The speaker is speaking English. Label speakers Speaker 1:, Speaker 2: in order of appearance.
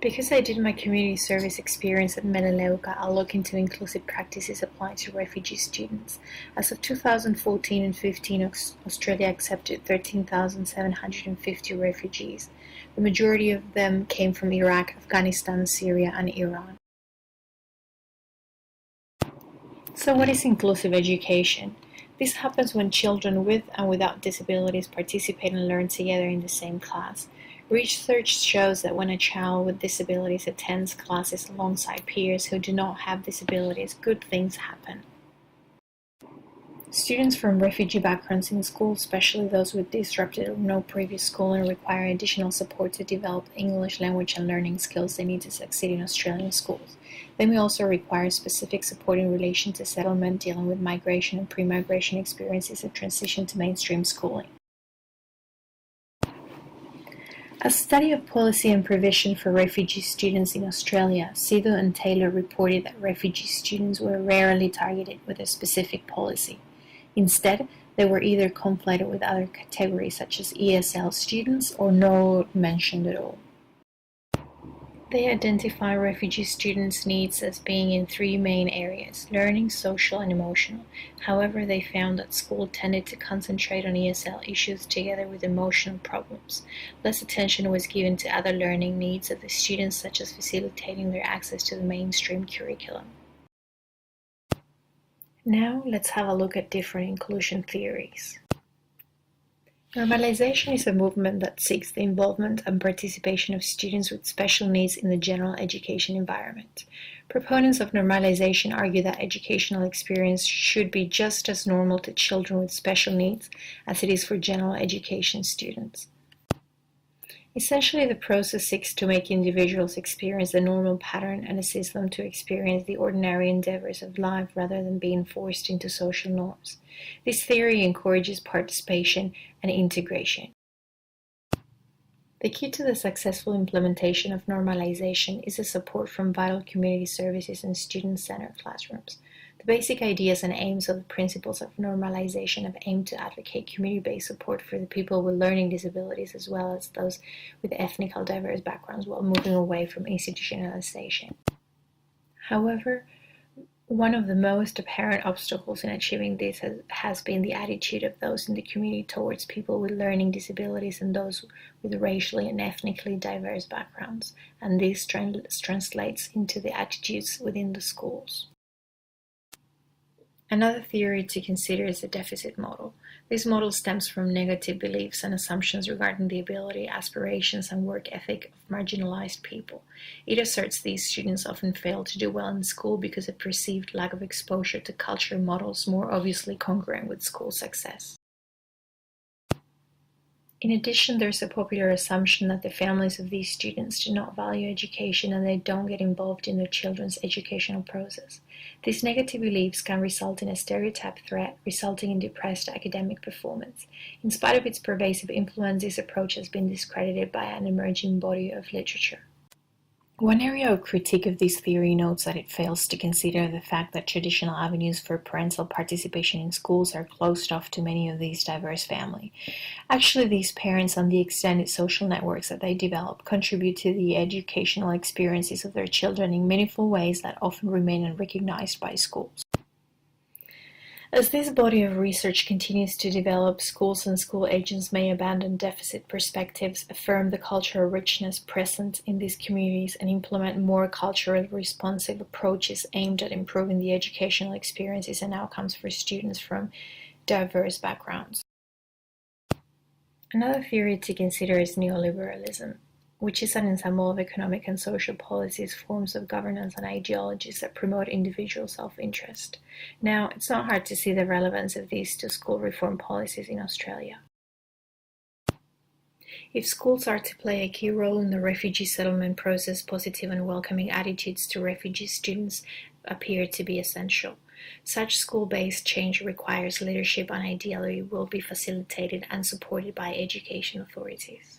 Speaker 1: Because I did my community service experience at Melaleuca, I'll look into inclusive practices applied to refugee students. As of 2014 and 15, Australia accepted 13,750 refugees. The majority of them came from Iraq, Afghanistan, Syria, and Iran. So what is inclusive education? This happens when children with and without disabilities participate and learn together in the same class. Research shows that when a child with disabilities attends classes alongside peers who do not have disabilities, good things happen. Students from refugee backgrounds in school, especially those with disrupted or no previous schooling, require additional support to develop English language and learning skills they need to succeed in Australian schools. They may also require specific support in relation to settlement, dealing with migration and pre-migration experiences and transition to mainstream schooling. A study of policy and provision for refugee students in Australia, Sidhu and Taylor reported that refugee students were rarely targeted with a specific policy. Instead, they were either conflated with other categories such as ESL students or not mentioned at all. They identify refugee students' needs as being in three main areas: learning, social, and emotional. However, they found that school tended to concentrate on ESL issues together with emotional problems. Less attention was given to other learning needs of the students, such as facilitating their access to the mainstream curriculum. Now, let's have a look at different inclusion theories. Normalization is a movement that seeks the involvement and participation of students with special needs in the general education environment. Proponents of normalization argue that educational experience should be just as normal to children with special needs as it is for general education students. Essentially, the process seeks to make individuals experience the normal pattern and assist them to experience the ordinary endeavors of life rather than being forced into social norms. This theory encourages participation and integration. The key to the successful implementation of normalization is the support from vital community services and student-centered classrooms. The basic ideas and aims of the principles of normalization have aimed to advocate community-based support for the people with learning disabilities as well as those with ethnically diverse backgrounds while moving away from institutionalization. However, one of the most apparent obstacles in achieving this has been the attitude of those in the community towards people with learning disabilities and those with racially and ethnically diverse backgrounds, and this translates into the attitudes within the schools. Another theory to consider is the deficit model. This model stems from negative beliefs and assumptions regarding the ability, aspirations, and work ethic of marginalized people. It asserts these students often fail to do well in school because of perceived lack of exposure to cultural models more obviously congruent with school success. In addition, there's a popular assumption that the families of these students do not value education and they don't get involved in their children's educational process. These negative beliefs can result in a stereotype threat, resulting in depressed academic performance. In spite of its pervasive influence, this approach has been discredited by an emerging body of literature. One area of critique of this theory notes that it fails to consider the fact that traditional avenues for parental participation in schools are closed off to many of these diverse families. Actually, these parents and the extended social networks that they develop contribute to the educational experiences of their children in meaningful ways that often remain unrecognized by schools. As this body of research continues to develop, schools and school agents may abandon deficit perspectives, affirm the cultural richness present in these communities, and implement more culturally responsive approaches aimed at improving the educational experiences and outcomes for students from diverse backgrounds. Another theory to consider is neoliberalism, which is an ensemble of economic and social policies, forms of governance, and ideologies that promote individual self-interest. Now, it's not hard to see the relevance of these to school reform policies in Australia. If schools are to play a key role in the refugee settlement process, positive and welcoming attitudes to refugee students appear to be essential. Such school-based change requires leadership and ideally will be facilitated and supported by education authorities.